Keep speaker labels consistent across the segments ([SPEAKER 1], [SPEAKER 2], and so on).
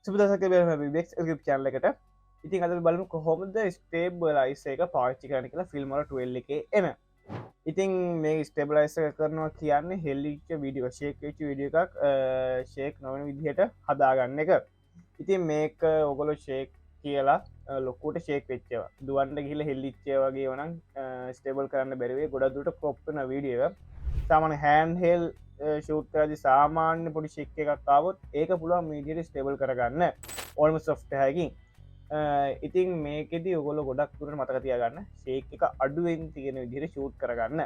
[SPEAKER 1] සුබදසක Vibex YouTube channel එකට. ඉතින් අද අපි බලමු කොහොමද ස්ටේබ්ලයිසර් එක පාවිච්චි කරන්න කියලා Filmora 12 එකේ එන. ඉතින් මේ ස්ටේබ්ලයිසර් කරනවා කියන්නේ හෙල්ලිච්ච වීඩියෝ ෂේක් වෙච්ච වීඩියෝ එකක් ෂේක් නොවන විදිහට හදාගන්න එක. ඉතින් මේක ඔයගොල්ලෝ ෂේක් කියලා ලොකුට ෂේක් වෙච්ච ඒවා දුවන්න ගිහලා හෙල්ලිච්ච ඒවා වගේ වනම් ස්ටේබල් කරන්න බැරි වෙයි. ගොඩක් දුරට ක්‍රොප් වෙන වීඩියෝ එක. සාමාන්‍ය හෑන්ඩ් හෙල් ෂූට් කරදි සාමාන්‍ය පොඩි ශික් එකක් ආවොත් ඒක පුළුවන් මීඩියට ස්ටේබල් කරගන්න ඕල්ම සොෆ්ට්හයකින්. ඉතින් මේකෙද ඔගොල ගොඩක් තුරට මතක තියාගන්න ශේක් එක අඩුවෙන් තියෙන විදිහට ෂූට් කරගන්න.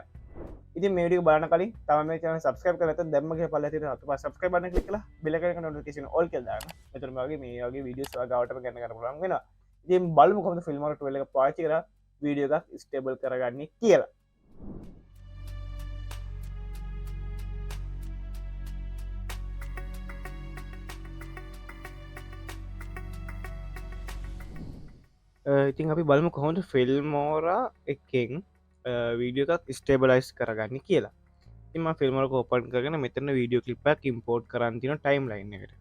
[SPEAKER 1] ඉතින් මේ වීඩියෝ බලන කලින් තව මේ channel subscribe කරලා නැත්නම් දැම්මගේ පල්ලේ තියෙන අතපා subscribe button click කරලා bell icon notification all කියලා දාන්න. එතකොට මේ වගේ වීඩියෝස් ඔයාලටම ගන්න පුළුවන් වෙනවා. ඉතින් බලමු කොහොමද Filmora 12 එක පාවිච්චි කරලා වීඩියෝ එකක් ස්ටේබල් කරගන්නේ කියලා. ඉතින් අපි බලමු කොහොමද Filmora එකෙන් වීඩියෝ එකක් ස්ටේබලයිස් කරගන්න කියලා. ඉතින් මම Filmora එක ඕපන් කරගෙන මෙතන වීඩියෝ ක්ලිප් එකක් ඉම්පෝර්ට් කරන් තියෙන ටයිම්ලයින් එකට.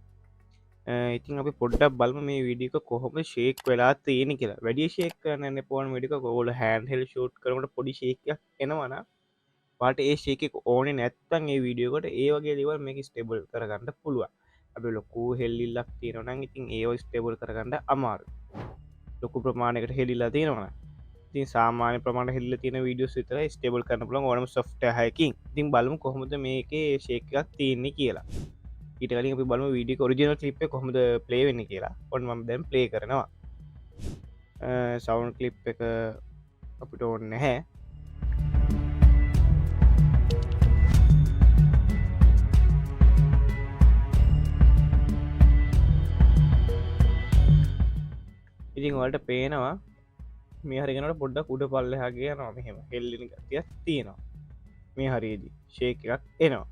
[SPEAKER 1] ඉතින් අපි පොඩ්ඩක් බලමු මේ වීඩියෝ එක කොහොමද ෂේක් වෙලා තියෙන්නේ කියලා. වැඩි ෂේක් කරන්න යන්න එපා වුණ වීඩියෝ එක ඔයගොල්ලෝ හෑන්ඩ් හෙල්ඩ් ෂූට් කරනකොට පොඩි ෂේක් එකක් එනවා නම් ඔයාලට ඒ ෂේක් එක ඕනේ නැත්නම් ඒ වීඩියෝ එකට ඒ වගේ දේවල් මේක ස්ටේබල් කරගන්න පුළුවන්. අපි ලොකු හෙල්ලිල්ලක් තියෙනවා නම් ඉතින් ඒව ස්ටේබල් කරගන්න අමාරුයි. ලොකු ප්‍රමාණයකට හෙලිලා තියෙනවා. ඉතින් සාමාන්‍ය ප්‍රමාණයට හෙලිලා තියෙන වීඩියෝස් විතර ස්ටේබල් කරන්න පුළුවන් ඕනම software එකකින්. ඉතින් බලමු කොහොමද මේකේ ෂේක් එකක් තියෙන්නේ කියලා. ඊට කලින් අපි බලමු වීඩියෝ එක ඔරිජිනල් ක්ලිප් එක කොහොමද ප්ලේ වෙන්නේ කියලා. ඔන්න මම දැන් ප්ලේ කරනවා. සවුන්ඩ් ක්ලිප් එක අපිට ඕනේ නැහැ. ඉතින් ඔයාලට පේනවා මේ හරියනකොට පොඩ්ඩක් උඩ පල්ලෙහා ගියනවා මෙහෙම හෙල්ලෙන ගතියක් තියෙනවා. මේ හරියේදී ෂේක් එකක් එනවා.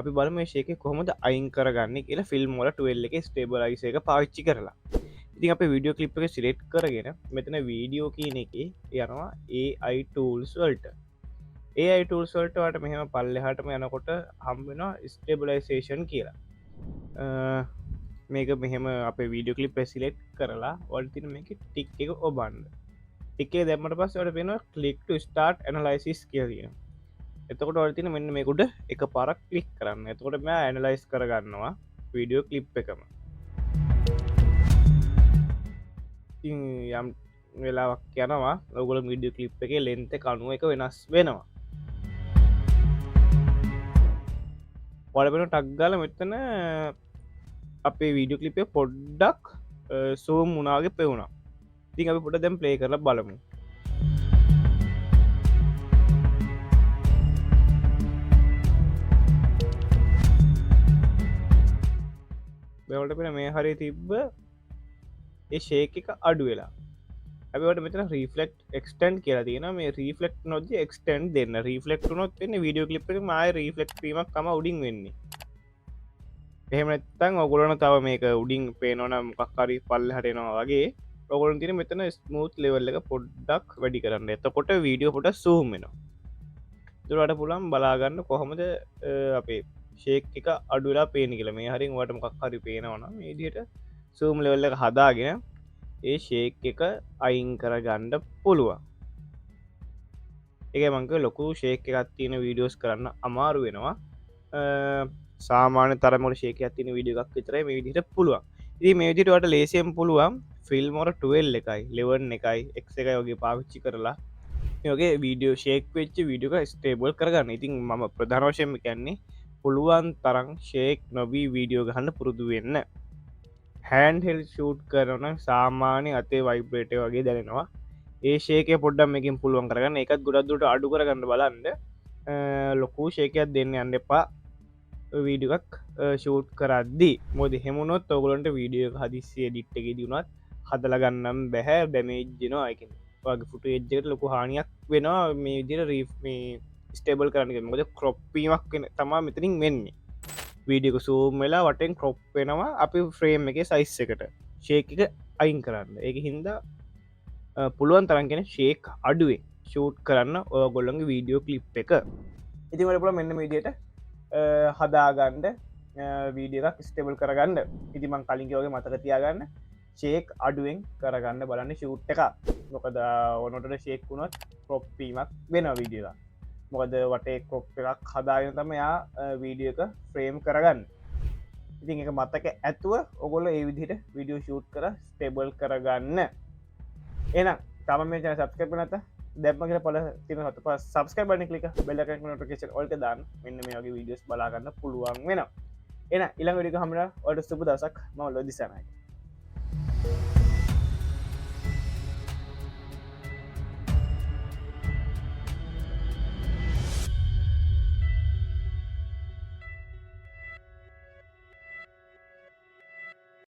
[SPEAKER 1] අපි බලමු මේ ෂේක් එක කොහොමද අයින් කරගන්නේ කියලා Filmora 12 එකේ ස්ටේබලයිසර් එක පාවිච්චි කරලා. ඉතින් අපි වීඩියෝ ක්ලිප් එක සිලෙක්ට් කරගෙන මෙතන වීඩියෝ කියන එකේ යනවා AI tools වලට. AI tools වලට ඔයාලට මෙහෙම පල්ලෙහාටම යනකොට හම්බ වෙනවා ස්ටේබලයිසේෂන් කියලා. මේක මෙහෙම අපේ වීඩියෝ ක්ලිප් එක සිලෙක්ට් කරලා ඔයාලට තියෙන මේකේ ටික් එක ඔබන්න. ටික් එක දැම්මට පස්සේ ඔයාලට පේනවා click to start analysis කියලා තියෙනවා. එතකොට ඔයාලට තියෙන මෙන්න මේක උඩ එකපාරක් ක්ලික් කරන්න. එතකොට මෙයා ඇනලයිස් කරගන්නවා වීඩියෝ ක්ලිප් එකම. ඉතින් යම් වෙලාවක් යනවා ඔයගොල්ලෝ වීඩියෝ ක්ලිප් එකේ length එක අනුව එක වෙනස් වෙනවා. ඔයාලට වෙන ටග් ගාලා මෙතන අපේ වීඩියෝ ක්ලිප් එක පොඩ්ඩක් zoom වුණා වගේ පෙවුණා. ඉතින් අපි පොඩ්ඩක් දැන් ප්ලේ කරලා බලමු. මේවලට පේන මේ හරිය තිබ්බ ඒ ෂේක් එක අඩු වෙලා. අපි ඔයාලට මෙතන රිෆ්ලෙක්ට් එක්ස්ටෙන්ඩ් කියලා තියෙනවා. මේ රිෆ්ලෙක්ට් නොදී එක්ස්ටෙන්ඩ් දෙන්න. රිෆ්ලෙක්ට් වුණොත් වෙන්නේ වීඩියෝ ක්ලිප් එකේ ආයෙ රිෆ්ලෙක්ට් වීමක් තමයි උඩින් වෙන්නේ. එහෙම නැත්නම් ඔයගොල්ලන්ට තව මේක උඩින් පේනවනම් මොකක් හරි පල්ලෙහාට එනවා වගේ ඔයගොල්ලන් තියෙන මෙතන ස්මූත් ලෙවල් එක පොඩ්ඩක් වැඩි කරන්න. එතකොට වීඩියෝ පොඩ්ඩක් zoom වෙනවා. ඒකට පුළුවන් බලා ගන්න කොහොමද අපේ ෂේක් එක අඩු වෙලා පේන්නේ කියලා. මේ හරියෙන් ඔයාලට මොකක් හරි පේනවනම් මේ විදිහට zoom level එක හදාගෙන ඒ ෂේක් එක අයින් කරගන්න පුළුවන්. ඒකයි මම කිව්වේ ලොකු ෂේක් එකක් තියෙන වීඩියෝස් කරන්න අමාරු වෙනවා. සාමාන්‍ය තරමට ෂේක් එකක් තියෙන වීඩියෝ එකක් විතරයි මේ විදිහට පුළුවන්. ඉතින් මේ විදිහට ඔයාලට ලේසියෙන් පුළුවන් Filmora 12 එකයි 11 එකයි X එකයි වගේ පාවිච්චි කරලා මේ වගේ වීඩියෝ ෂේක් වෙච්ච වීඩියෝ එක ස්ටේබල් කරගන්න. ඉතින් මම ප්‍රධාන වශයෙන්ම කියන්නේ පුළුවන් තරම් ෂේක් නොවී වීඩියෝ ගහන්න පුරුදු වෙන්න. හෑන්ඩ් හෙල්ඩ් ෂූට් කරනවා නම් සාමාන්‍ය අතේ වයිබ්‍රේට් එක වගේ දැනෙනවා. ඒ ෂේක් එක පොඩ්ඩක් මේකෙන් පුළුවන් කරගන්න. ඒකත් ගොඩක් දුරට අඩු කරගන්න බලන්න. ලොකු ෂේක් එකක් දෙන්න යන්න එපා වීඩියෝ එකක් ෂූට් කරද්දී. මොකද එහෙම වුණොත් ඔයගොල්ලන්ට වීඩියෝ එක හදිස්සියේ එඩිට් එකේදී උනත් හදලා ගන්නම් බැහැ. ඩැමේජ් වෙනවා. ඒ කියන්නේ ඔයාගේ ෆුටේජ් එකට ලොකු හානියක් වෙනවා මේ විදිහට මේ ස්ටේබල් කරන්න කියලා. මොකද ක්‍රොප් වීමක් තමයි මෙතනින් වෙන්නේ. වීඩියෝ එක zoom වෙලා වටෙන් ක්‍රොප් වෙනවා අපි ෆ්‍රේම් එකේ සයිස් එකට. ෂේක් එක අයින් කරන්න. ඒක හින්දා පුළුවන් තරම් කියන්නේ ෂේක් අඩුවෙන් ෂූට් කරන්න ඔයගොල්ලන්ගේ වීඩියෝ ක්ලිප් එක. ඉතින් ඔයාලට පුළුවන් මෙන්න මේ විදිහට හදාගන්න වීඩිය එකක් ස්ටේබල් කරගන්න ඉතිමං කලින්ගේ මතක තියාගන්න ශේක් අඩුවෙන් කරගන්න බලන්න ෂූට් එක මොකද ඕනොට ශේක් වුණොත් ප්‍රොප්පීමක් වෙන වීඩියලා මොකද වටේ කොප් එකක් හදාගෙන තම යා වීඩිය එක ෆ්‍රේම් කරගන්න ඉතින් එක මත්තක ඇත්තුව ඔගොල්ල ඒ විදිහට විඩියෝ ෂූට් කර ස්ටේබල් කරගන්න එනම් තම මේ චන සබස්කප නත දැම්මගේ පල තින හත ප සබස්කයි බනි කලික බෙල්ලක නොටිකේෂන් ඔල්ක දාන්න මෙන්න මේ වගේ වීඩියෝස් බලාගන්න පුළුවන් වෙන එන ඉළඟ විඩික හමට ඔට සුප දසක් මවල්ල දිසනයි